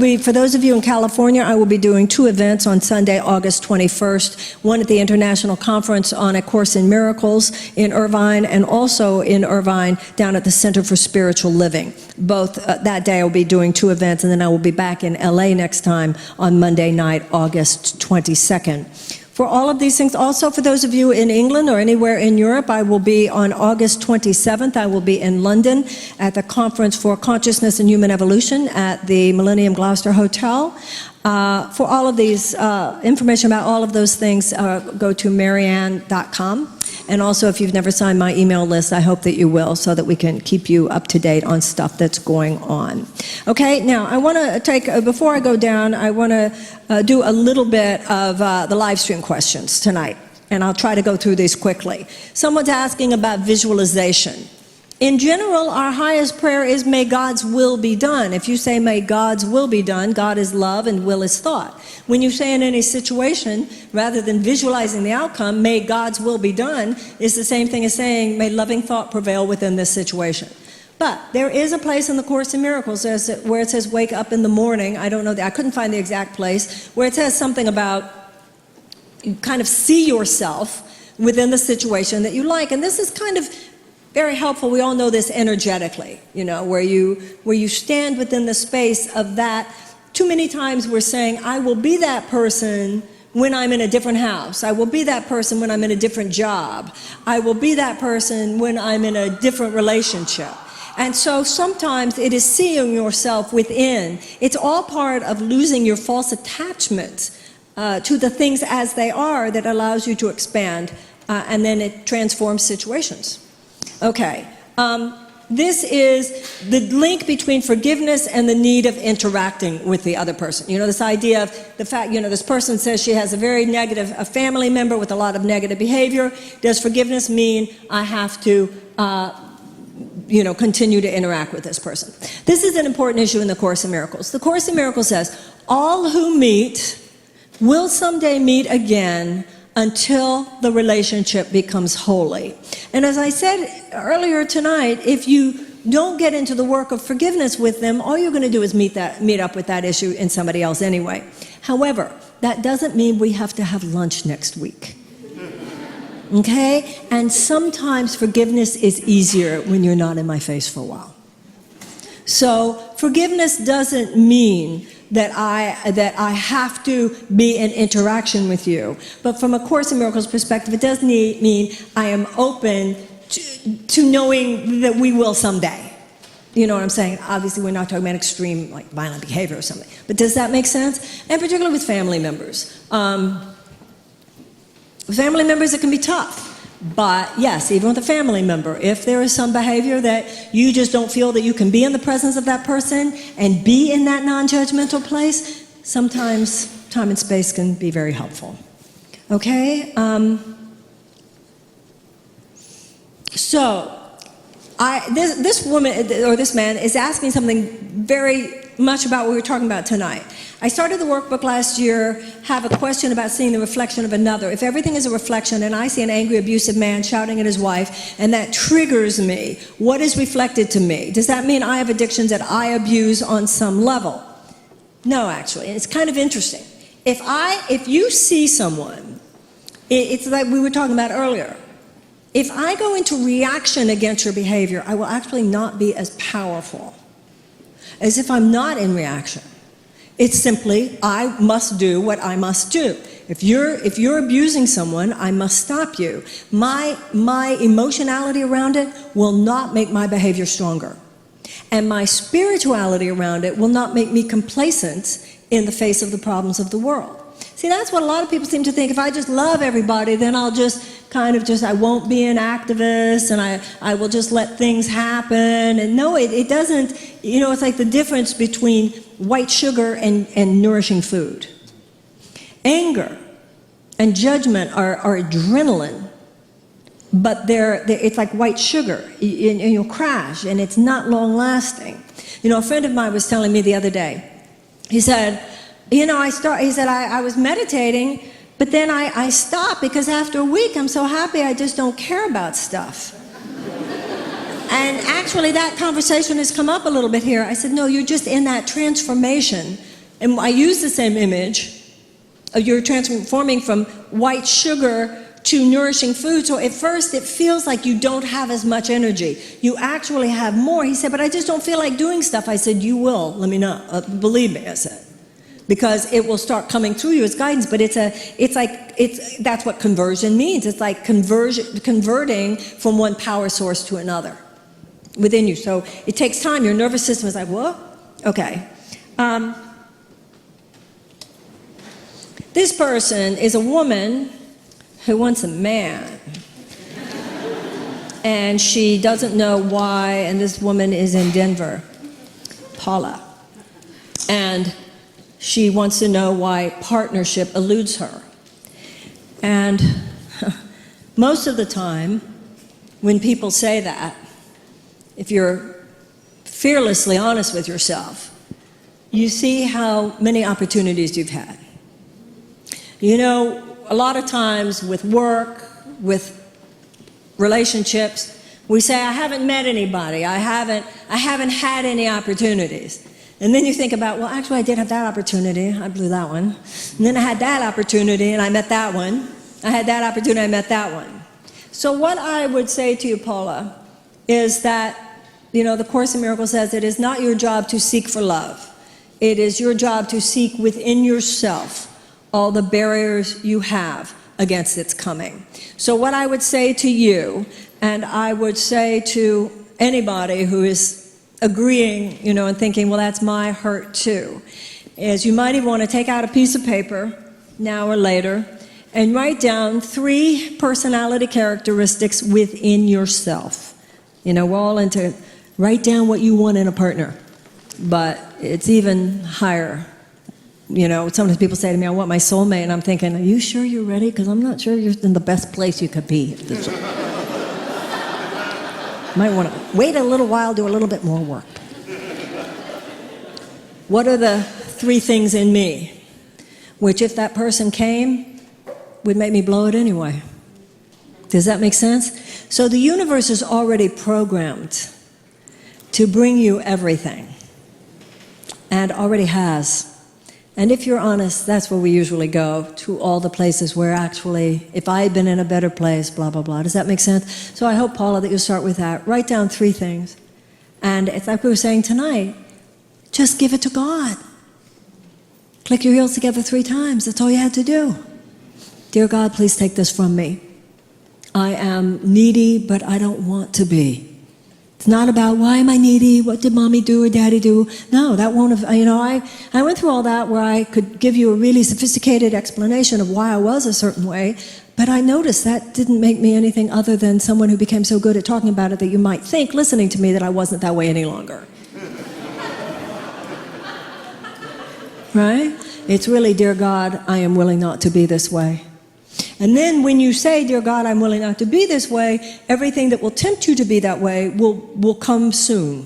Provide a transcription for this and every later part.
for those of you in California, I will be doing 2 events on Sunday, August 21st, one at the International Conference on A Course in Miracles in Irvine, and also in Irvine down at the Center for Spiritual Living. Both that day I will be doing 2 events, and then I will be back in LA next time on Monday night, August 22nd. For all of these things, also for those of you in England or anywhere in Europe, I will be on August 27th. I will be in London at the Conference for Consciousness and Human Evolution at the Millennium Gloucester Hotel. For all of these, information about all of those things, go to marianne.com. And also, if you've never signed my email list, I hope that you will, so that we can keep you up to date on stuff that's going on. Okay, now I want to take, before I go down, I want to do a little bit of the live stream questions tonight. And I'll try to go through these quickly. Someone's asking about visualization. In general, our highest prayer is, may God's will be done. If you say, may God's will be done, God is love and will is thought. When you say in any situation, rather than visualizing the outcome, may God's will be done, is the same thing as saying, may loving thought prevail within this situation. But there is a place in the Course in Miracles where it says, wake up in the morning. I don't know, I couldn't find the exact place, where it says something about, you kind of see yourself within the situation that you like. And this is kind of very helpful. We all know this energetically, you know, where you stand within the space of that. Too many times we're saying, I will be that person when I'm in a different house. I will be that person when I'm in a different job. I will be that person when I'm in a different relationship. And so sometimes it is seeing yourself within. It's all part of losing your false attachment to the things as they are that allows you to expand, and then it transforms situations. Okay, this is the link between forgiveness and the need of interacting with the other person. You know, this idea of the fact, you know, this person says she has a very negative, a family member with a lot of negative behavior. Does forgiveness mean I have to, you know, continue to interact with this person? This is an important issue in the Course in Miracles. The Course in Miracles says, all who meet will someday meet again until the relationship becomes holy. And as I said earlier tonight, if you don't get into the work of forgiveness with them, all you're going to do is meet up with that issue in somebody else anyway. However, that doesn't mean we have to have lunch next week. Okay? And sometimes forgiveness is easier when you're not in my face for a while. So forgiveness doesn't mean that I have to be in interaction with you. But from a Course in Miracles perspective, it does mean I am open to knowing that we will someday. You know what I'm saying? Obviously, we're not talking about extreme, like, violent behavior or something. But does that make sense? And particularly with family members. Family members, it can be tough. But yes, even with a family member, if there is some behavior that you just don't feel that you can be in the presence of that person and be in that non-judgmental place, sometimes time and space can be very helpful. Okay? This woman, or this man, is asking something very much about what we were talking about tonight. I started the workbook last year, have a question about seeing the reflection of another. If everything is a reflection and I see an angry, abusive man shouting at his wife, and that triggers me, what is reflected to me? Does that mean I have addictions that I abuse on some level? No, actually. It's kind of interesting. If you see someone, it's like we were talking about earlier. If I go into reaction against your behavior, I will actually not be as powerful as if I'm not in reaction. It's simply, I must do what I must do. If you're abusing someone, I must stop you. My emotionality around it will not make my behavior stronger. And my spirituality around it will not make me complacent in the face of the problems of the world. See, that's what a lot of people seem to think. If I just love everybody, then I'll just kind of I won't be an activist, and I will just let things happen. And no, it doesn't, you know, it's like the difference between white sugar and nourishing food. Anger and judgment are adrenaline, but it's like white sugar, and you'll crash, and it's not long lasting. You know, a friend of mine was telling me the other day, he said, you know, I was meditating, but then I stopped because after a week I'm so happy I just don't care about stuff. And actually that conversation has come up a little bit here. I said, no, you're just in that transformation And I use the same image. You're transforming from white sugar to nourishing food. So at first it feels like you don't have as much energy. You actually have more. He said, but I just don't feel like doing stuff. I said, you will. Let me know. Believe me, I said. Because it will start coming through you as guidance. But that's what conversion means. It's like converting from one power source to another within you. So it takes time. Your nervous system is like, whoa, okay. This person is a woman who wants a man. And she doesn't know why, and this woman is in Denver, Paula. And she wants to know why partnership eludes her. And most of the time, when people say that, if you're fearlessly honest with yourself, you see how many opportunities you've had. You know, a lot of times with work, with relationships, we say, I haven't met anybody, I haven't had any opportunities. And then you think about, well, actually I did have that opportunity, I blew that one. And then I had that opportunity and I met that one. I had that opportunity, I met that one. So what I would say to you, Paula, is that, you know, the Course in Miracles says it is not your job to seek for love. It is your job to seek within yourself all the barriers you have against its coming. So what I would say to you, and I would say to anybody who is agreeing, you know, and thinking, well, that's my hurt too, is you might even want to take out a piece of paper, now or later, and write down 3 personality characteristics within yourself. You know, we're all into write down what you want in a partner, but it's even higher. You know, sometimes people say to me, I want my soulmate, and I'm thinking, are you sure you're ready? Because I'm not sure you're in the best place you could be. Might want to wait a little while, do a little bit more work. What are the 3 things in me, which if that person came, would make me blow it anyway? Does that make sense? So the universe is already programmed to bring you everything, and already has. And if you're honest, that's where we usually go, to all the places where actually, if I had been in a better place, blah, blah, blah. Does that make sense? So I hope, Paula, that you'll start with that. Write down 3 things. And it's like we were saying tonight, just give it to God. Click your heels together 3 times. That's all you had to do. Dear God, please take this from me. I am needy, but I don't want to be. It's not about, why am I needy? What did mommy do or daddy do? No, that won't have, you know, I went through all that where I could give you a really sophisticated explanation of why I was a certain way, but I noticed that didn't make me anything other than someone who became so good at talking about it that you might think, listening to me, that I wasn't that way any longer. Right? It's really, dear God, I am willing not to be this way. And then when you say, dear God, I'm willing not to be this way, everything that will tempt you to be that way will come soon.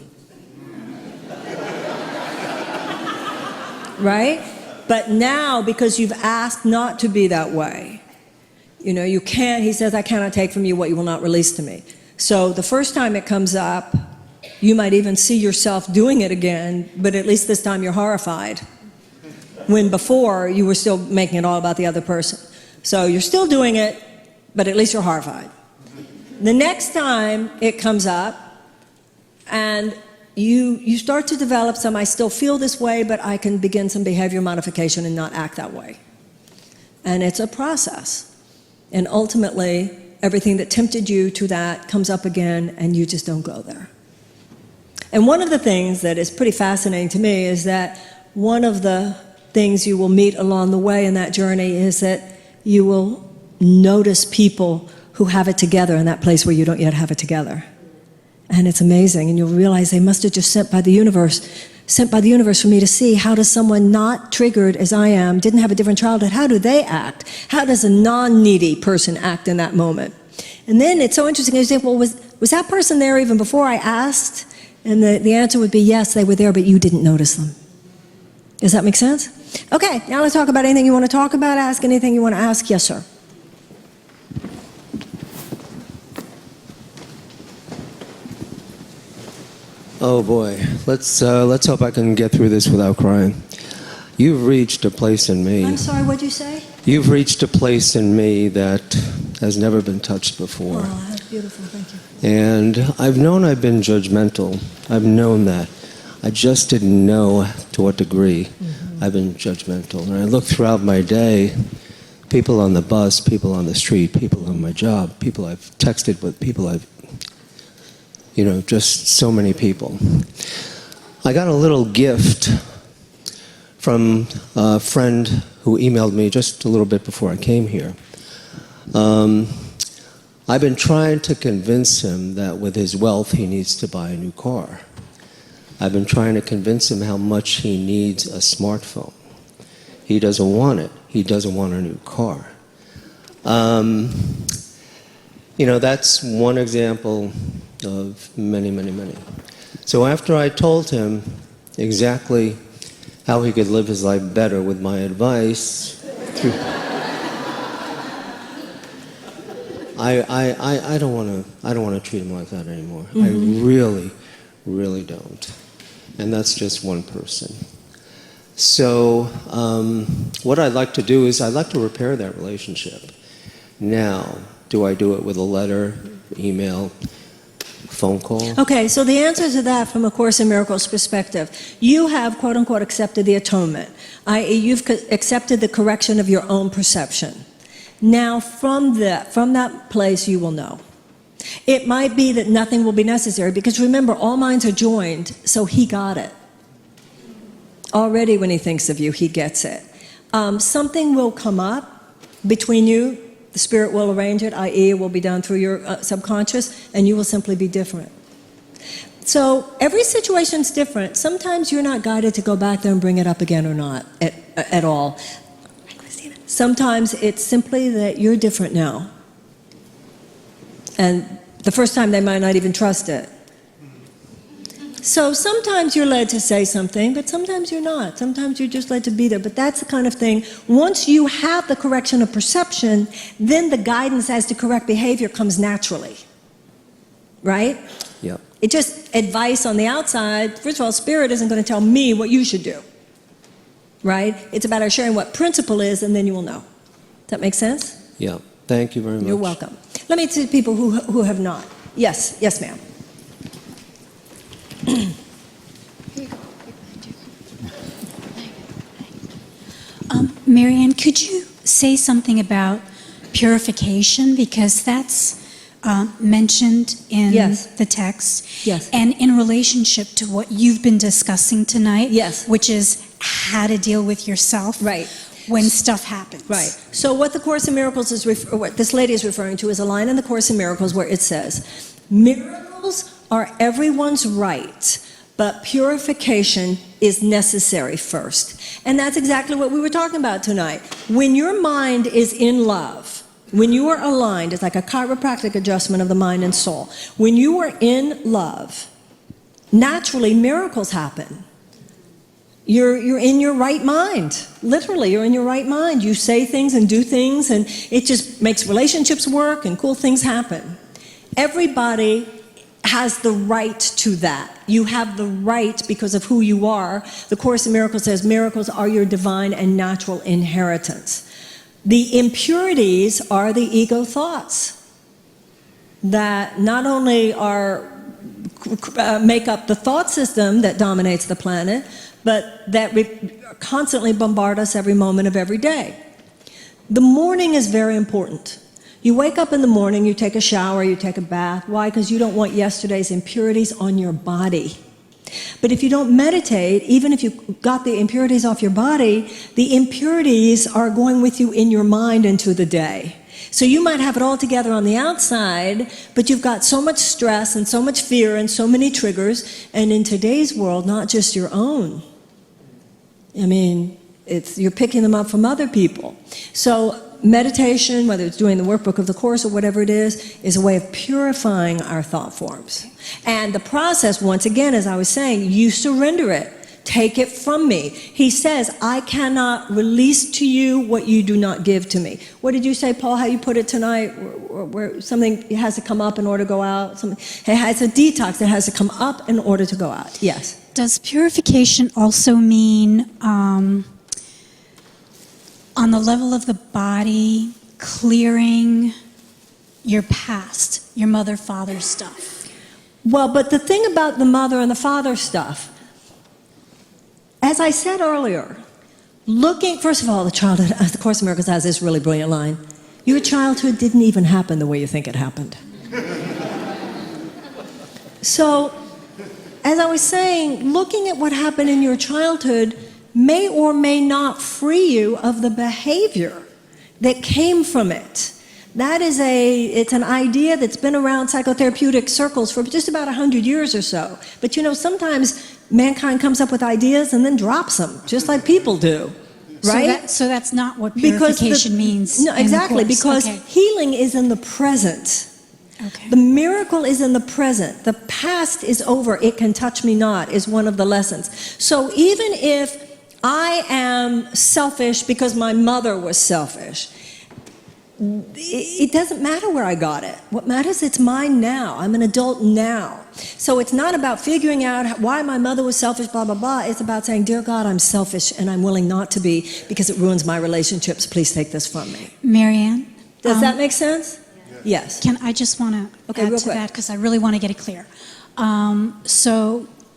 Right? But now, because you've asked not to be that way, you know, you can't, he says, I cannot take from you what you will not release to me. So the first time it comes up, you might even see yourself doing it again, but at least this time you're horrified. When before, you were still making it all about the other person. So you're still doing it, but at least you're horrified. The next time it comes up, and you start to develop some, I still feel this way, but I can begin some behavior modification and not act that way. And it's a process. And ultimately, everything that tempted you to that comes up again, and you just don't go there. And one of the things that is pretty fascinating to me is that one of the things you will meet along the way in that journey is that you will notice people who have it together in that place where you don't yet have it together. And it's amazing, and you'll realize they must have just sent by the universe for me to see, how does someone not triggered as I am, didn't have a different childhood, how do they act? How does a non-needy person act in that moment? And then it's so interesting, you say, well, was that person there even before I asked? And the answer would be yes, they were there, but you didn't notice them. Does that make sense? Okay, now let's talk about anything you want to talk about, ask anything you want to ask. Yes, sir. Oh boy, let's hope I can get through this without crying. You've reached a place in me. I'm sorry, what'd you say? You've reached a place in me that has never been touched before. Oh, that's beautiful, thank you. And I've known I've been judgmental. I've known that. I just didn't know to what degree I've been judgmental. And I look throughout my day, people on the bus, people on the street, people on my job, people I've texted with, people I've, just so many people. I got a little gift from a friend who emailed me just a little bit before I came here. I've been trying to convince him that with his wealth he needs to buy a new car. I've been trying to convince him how much he needs a smartphone. He doesn't want it. He doesn't want a new car. That's one example of many, many, many. So after I told him exactly how he could live his life better with my advice, I don't want to treat him like that anymore. I really, really don't. And that's just one person. So what I'd like to do is I'd like to repair that relationship. Now, do I do it with a letter, email, phone call? Okay, so the answer to that from A Course in Miracles perspective, you have quote-unquote accepted the atonement, i.e. you've accepted the correction of your own perception. Now from that place you will know. It might be that nothing will be necessary because remember, all minds are joined, so he got it. Already when he thinks of you, he gets it. Something will come up between you, the Spirit will arrange it, i.e. it will be done through your subconscious, and you will simply be different. So every situation's different. Sometimes you're not guided to go back there and bring it up again or not at all. Sometimes it's simply that you're different now. And the first time they might not even trust it. So sometimes you're led to say something, but sometimes you're not. Sometimes you're just led to be there. But that's the kind of thing, once you have the correction of perception, then the guidance as to correct behavior comes naturally. Right? Yep. It's just advice on the outside. First of all, Spirit isn't going to tell me what you should do. Right? It's about our sharing what principle is, and then you will know. Does that make sense? Yeah. Thank you very much. You're welcome. Let me see people who have not. Yes, yes, ma'am. Marianne, could you say something about purification? Because that's mentioned in Yes. the text. Yes. And in relationship to what you've been discussing tonight. Yes. Which is how to deal with yourself. Right. When stuff happens. Right. So what the Course in Miracles is, what this lady is referring to is a line in the Course in Miracles where it says, miracles are everyone's right, but purification is necessary first. And that's exactly what we were talking about tonight. When your mind is in love, when you are aligned, it's like a chiropractic adjustment of the mind and soul. When you are in love, naturally miracles happen. You're in your right mind. Literally, you're in your right mind. You say things and do things, and it just makes relationships work and cool things happen. Everybody has the right to that. You have the right because of who you are. The Course in Miracles says miracles are your divine and natural inheritance. The impurities are the ego thoughts that not only make up the thought system that dominates the planet, but that constantly bombard us every moment of every day. The morning is very important. You wake up in the morning, you take a shower, you take a bath. Why? Because you don't want yesterday's impurities on your body. But if you don't meditate, even if you got the impurities off your body, the impurities are going with you in your mind into the day. So you might have it all together on the outside, but you've got so much stress and so much fear and so many triggers, and in today's world, not just your own. I mean, you're picking them up from other people. So meditation, whether it's doing the workbook of the Course or whatever it is a way of purifying our thought forms. And the process, once again, as I was saying, you surrender it. Take it from me. He says, I cannot release to you what you do not give to me. What did you say, Paul, how you put it tonight? Where something has to come up in order to go out? It's a detox that has to come up in order to go out. Yes. Does purification also mean on the level of the body, clearing your past, your mother, father stuff. Well, but the thing about the mother and the father stuff, as I said earlier, first of all, the childhood, the Course in Miracles has this really brilliant line. Your childhood didn't even happen the way you think it happened. So, as I was saying, looking at what happened in your childhood may or may not free you of the behavior that came from it. That is it's an idea that's been around psychotherapeutic circles for just about 100 years or so. But you know, sometimes mankind comes up with ideas and then drops them, just like people do, right? So that's not what purification means. No, exactly, in the Course. because Okay. healing is in the present. Okay. The miracle is in the present. The past is over. It can touch me not is one of the lessons. So even if I am selfish because my mother was selfish, it doesn't matter where I got it. What matters, it's mine now. I'm an adult now. So it's not about figuring out why my mother was selfish, blah, blah, blah. It's about saying, dear God, I'm selfish and I'm willing not to be because it ruins my relationships. Please take this from me. Marianne? Does that make sense? Yes. I just want to Okay, add real to quick. that because I really want to get it clear.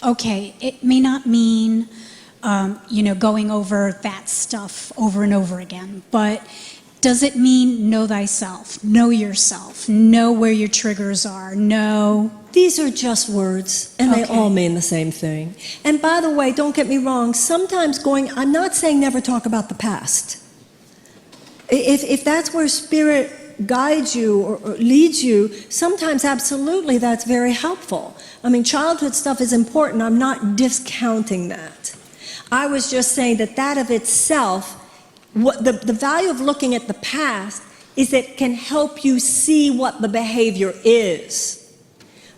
Okay, it may not mean, going over that stuff over and over again, but does it mean know thyself, know yourself, know where your triggers are, know? These are just words, and they Okay. all mean the same thing. And by the way, don't get me wrong, sometimes I'm not saying never talk about the past. If that's where spirit guides you or leads you, sometimes absolutely that's very helpful. I mean, childhood stuff is important. I'm not discounting that. I was just saying that of itself, the value of looking at the past is that it can help you see what the behavior is.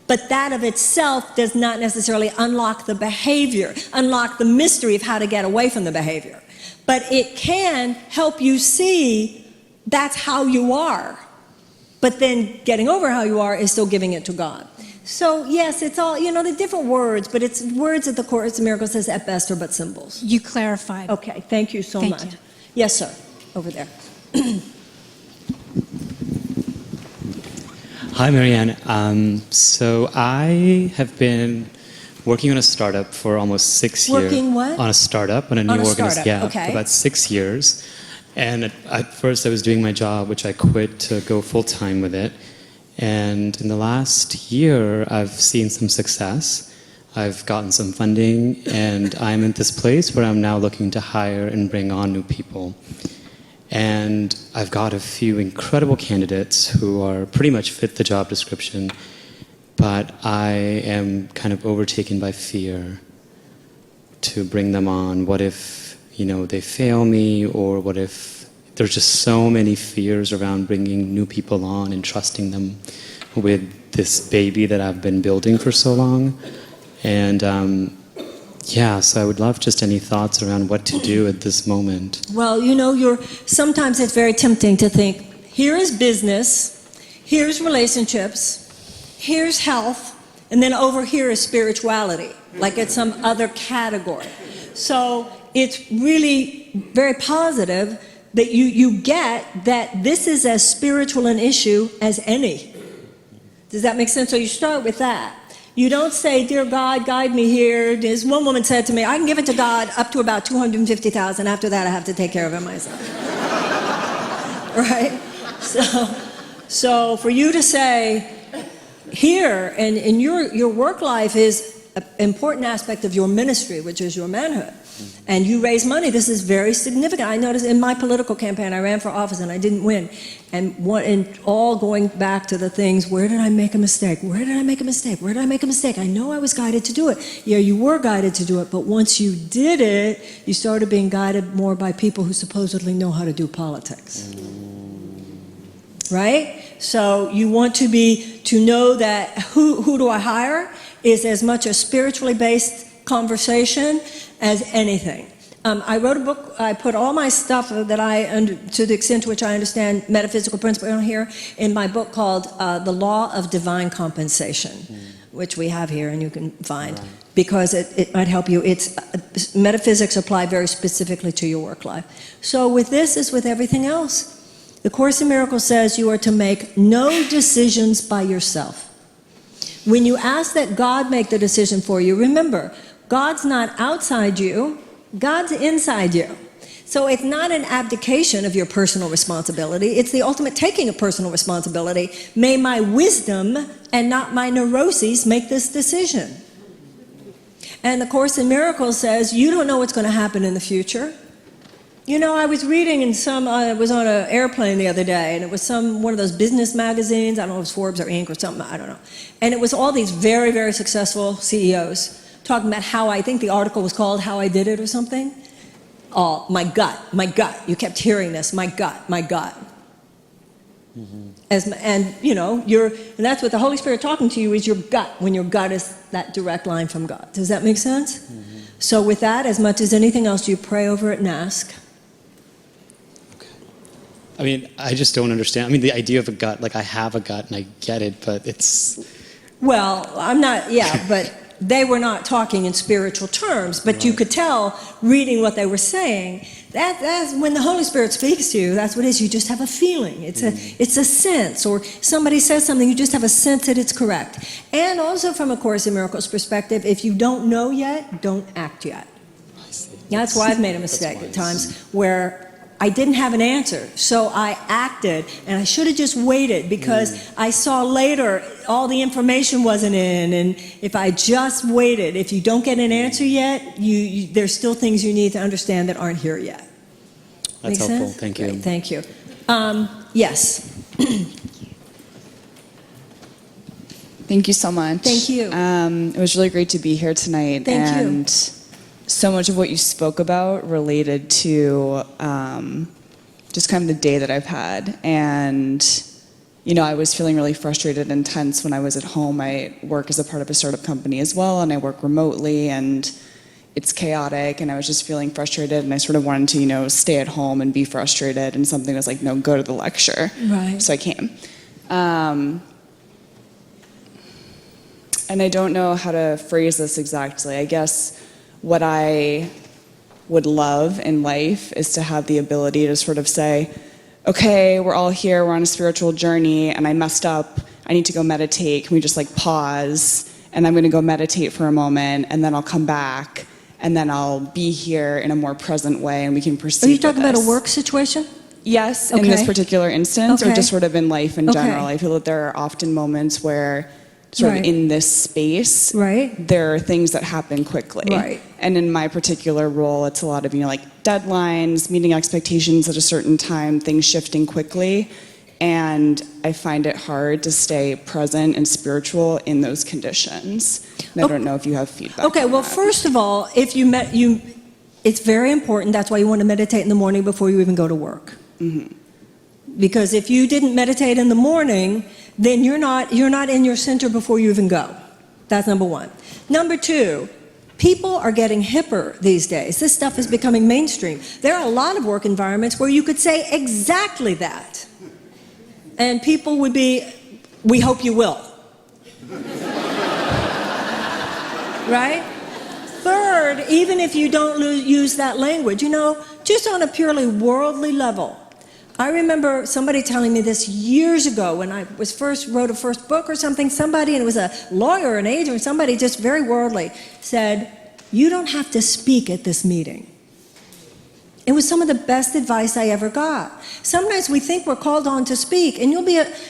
But that of itself does not necessarily unlock the behavior, unlock the mystery of how to get away from the behavior. But it can help you see that's how you are. But then getting over how you are is still giving it to God. So yes, it's all, the different words, but it's words that the Course in Miracles says at best are but symbols. You clarified. Okay, thank you so Thank much. you. Yes, sir, over there. Hi, Marianne. So I have been working on a startup for almost 6 years. Working what? On a startup, on a new On a organization. startup, Yeah, okay. for about 6 years. And at first I was doing my job, which I quit to go full-time with it. And in the last year, I've seen some success. I've gotten some funding, and I'm at this place where I'm now looking to hire and bring on new people. And I've got a few incredible candidates who are pretty much fit the job description, but I am kind of overtaken by fear to bring them on. What if, they fail me, or what if there's just so many fears around bringing new people on and trusting them with this baby that I've been building for so long. And so I would love just any thoughts around what to do at this moment. Well, sometimes it's very tempting to think, here is business, here's relationships, here's health, and then over here is spirituality, like it's some other category. So it's really very positive that you get that this is as spiritual an issue as any. Does that make sense? So you start with that. You don't say, dear God, guide me here. As one woman said to me, I can give it to God up to about $250,000. After that, I have to take care of it myself. Right? So for you to say, here, and your work life is an important aspect of your ministry, which is your manhood. And you raise money. This is very significant. I noticed in my political campaign, I ran for office and I didn't win. And all going back to the things, where did I make a mistake? Where did I make a mistake? Where did I make a mistake? I know I was guided to do it. Yeah, you were guided to do it, but once you did it, you started being guided more by people who supposedly know how to do politics. Right? So you want to know that who do I hire is as much a spiritually based conversation as anything. I wrote a book. I put all my stuff that to the extent to which I understand metaphysical principles on here, in my book called The Law of Divine Compensation, which we have here and you can find. because it might help you. It's metaphysics apply very specifically to your work life. So with this, as with everything else, the Course in Miracles says you are to make no decisions by yourself. When you ask that God make the decision for you, remember, God's not outside you, God's inside you. So it's not an abdication of your personal responsibility, it's the ultimate taking of personal responsibility. May my wisdom and not my neuroses make this decision. And the Course in Miracles says you don't know what's going to happen in the future. You know, I was reading in I was on an airplane the other day, and it was one of those business magazines, I don't know if it was Forbes or Inc. or something, I don't know. And it was all these very, very successful CEOs talking about how, I think the article was called How I Did It or something. Oh, my gut, you kept hearing this, my gut. Mm-hmm. And you know, and that's what the Holy Spirit talking to you is your gut, when your gut is that direct line from God. Does that make sense? Mm-hmm. So with that, as much as anything else, you pray over it and ask. I mean, I just don't understand. I mean, the idea of a gut, like I have a gut and I get it, but it's... Well, but they were not talking in spiritual terms, but right. You could tell, reading what they were saying, that's when the Holy Spirit speaks to you, that's what it is, you just have a feeling, it's a sense, or somebody says something, you just have a sense that it's correct. And also from a Course in Miracles perspective, if you don't know yet, don't act yet. That's why I've made a mistake at times, where I didn't have an answer, so I acted, and I should have just waited because I saw later all the information wasn't in, and if I just waited, if you don't get an answer yet, there's still things you need to understand that aren't here yet. That's Make helpful, sense? thank you. Great, thank you. Yes. Thank you so much. Thank you. It was really great to be here tonight. Thank you. So much of what you spoke about related to just kind of the day that I've had. And, you know, I was feeling really frustrated and tense when I was at home. I work as a part of a startup company as well, and I work remotely, and it's chaotic, and I was just feeling frustrated, and I sort of wanted to, you know, stay at home and be frustrated, and something was like, no, go to the lecture. Right. So I came. And I don't know how to phrase this exactly. I guess what I would love in life is to have the ability to sort of say, okay, we're all here, we're on a spiritual journey, and I messed up, I need to go meditate, can we just like pause, and I'm gonna go meditate for a moment, and then I'll come back, and then I'll be here in a more present way, and we can proceed. Are you talking with about a this. work situation? Yes, in this Okay. particular instance, Okay. or just sort of in life in Okay. general. I feel that there are often moments where sort Right. of in this space, Right. there are things that happen quickly. Right. And in my particular role, it's a lot of, you know, like deadlines, meeting expectations at a certain time, things shifting quickly. And I find it hard to stay present and spiritual in those conditions. And I don't know if you have feedback. Okay, on well, that. first of all, if it's very important. That's why you want to meditate in the morning before you even go to work. Mm-hmm. Because if you didn't meditate in the morning, then you're not in your center before you even go. That's number one. Number two, people are getting hipper these days. This stuff is becoming mainstream. There are a lot of work environments where you could say exactly that. And people would be, we hope you will. Right? Third, even if you don't use that language, you know, just on a purely worldly level. I remember somebody telling me this years ago when I wrote a first book or something. Somebody, and it was a lawyer, an agent, or somebody just very worldly, said, you don't have to speak at this meeting. It was some of the best advice I ever got. Sometimes we think we're called on to speak, and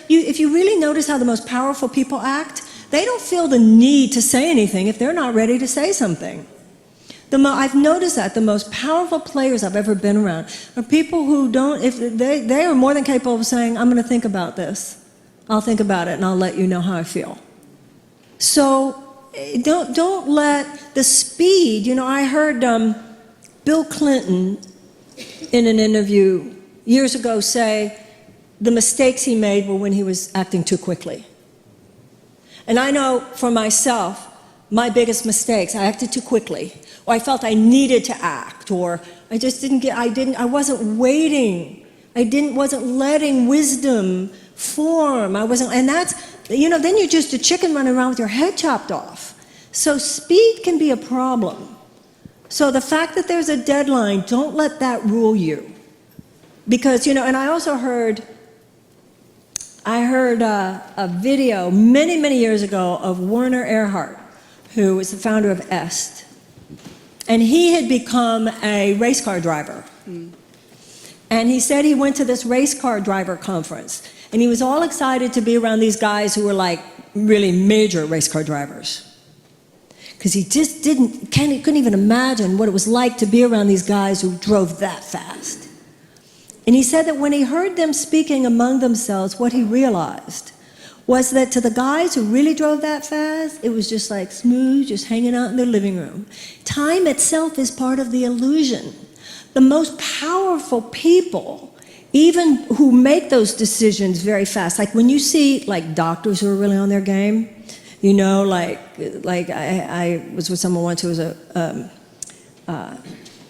if you really notice how the most powerful people act, they don't feel the need to say anything if they're not ready to say something. I've noticed that the most powerful players I've ever been around are people who don't, if they are more than capable of saying, I'm going to think about this. I'll think about it and I'll let you know how I feel. So don't let the speed, you know, I heard Bill Clinton in an interview years ago say the mistakes he made were when he was acting too quickly. And I know for myself, my biggest mistakes, I acted too quickly, or I felt I needed to act, or I wasn't waiting. Wasn't letting wisdom form. And that's, you know, then you're just a chicken running around with your head chopped off. So speed can be a problem. So the fact that there's a deadline, don't let that rule you. Because, and I also heard a video many, many years ago of Werner Erhard, who was the founder of EST. And he had become a race car driver. And he said he went to this race car driver conference. And he was all excited to be around these guys who were like really major race car drivers. Because he just couldn't even imagine what it was like to be around these guys who drove that fast. And he said that when he heard them speaking among themselves, what he realized was that to the guys who really drove that fast, it was just like smooth, just hanging out in their living room. Time itself is part of the illusion. The most powerful people, even who make those decisions very fast, like when you see like doctors who are really on their game, like I was with someone once who was a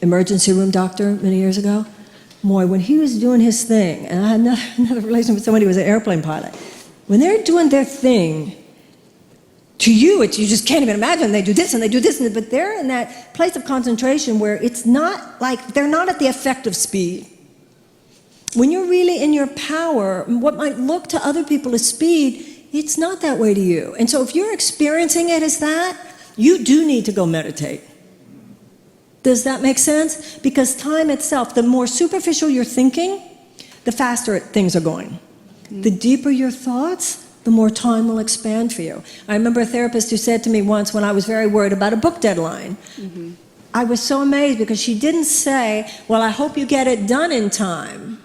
emergency room doctor many years ago. Boy, when he was doing his thing, and I had another relation with somebody who was an airplane pilot, when they're doing their thing, to you, you just can't even imagine they do this and they do this, but they're in that place of concentration where it's not like, they're not at the effective speed. When you're really in your power, what might look to other people as speed, it's not that way to you. And so if you're experiencing it as that, you do need to go meditate. Does that make sense? Because time itself, the more superficial you're thinking, the faster things are going. The deeper your thoughts, the more time will expand for you. I remember a therapist who said to me once when I was very worried about a book deadline, I was so amazed because she didn't say, well, I hope you get it done in time.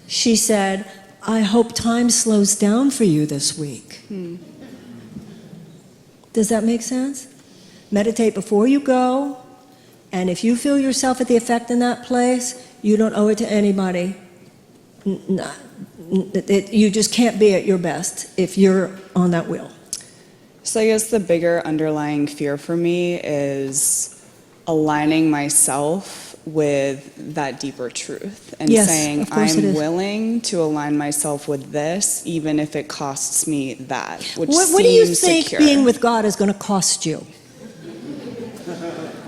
She said, I hope time slows down for you this week. Does that make sense? Meditate before you go, and if you feel yourself at the effect in that place, you don't owe it to anybody. You just can't be at your best if you're on that wheel. So I guess the bigger underlying fear for me is aligning myself with that deeper truth and Yes, saying, of course it I'm is. willing to align myself with this, even if it costs me that, which What do you seems think secure. being with God is going to cost you?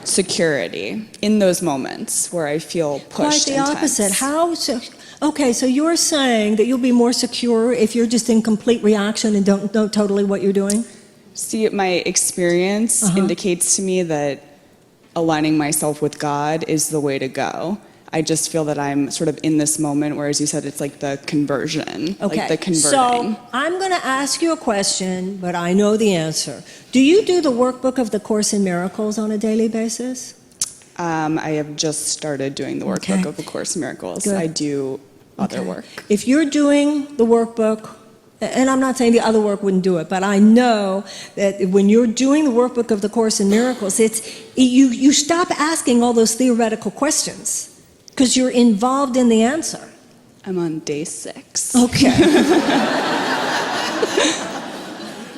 Security in those moments where I feel pushed. Quite the and opposite. tense. How so? Okay, so you're saying that you'll be more secure if you're just in complete reaction and don't know totally what you're doing? See, my experience indicates to me that aligning myself with God is the way to go. I just feel that I'm sort of in this moment where, as you said, it's like the conversion, Okay, like the converting. so I'm going to ask you a question, but I know the answer. Do you do the workbook of the Course in Miracles on a daily basis? I have just started doing the workbook Okay. of A Course in Miracles. Good. I do other Okay. work. If you're doing the workbook, and I'm not saying the other work wouldn't do it, but I know that when you're doing the workbook of the Course in Miracles, you stop asking all those theoretical questions because you're involved in the answer. I'm on day 6. Okay.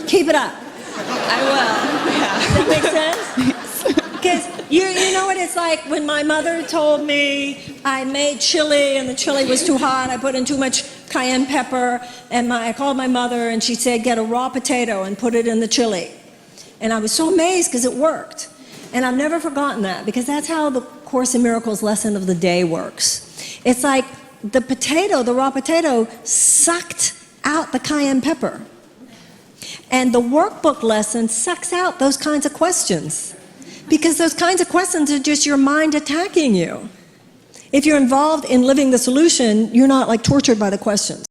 Keep it up. I will. Yeah. Does that make sense? Because you know what it's like when my mother told me I made chili and the chili was too hot, I put in too much cayenne pepper, and I called my mother and she said, get a raw potato and put it in the chili. And I was so amazed because it worked. And I've never forgotten that because that's how the Course in Miracles lesson of the day works. It's like the potato, the raw potato, sucked out the cayenne pepper. And the workbook lesson sucks out those kinds of questions. Because those kinds of questions are just your mind attacking you. If you're involved in living the solution, you're not like tortured by the questions.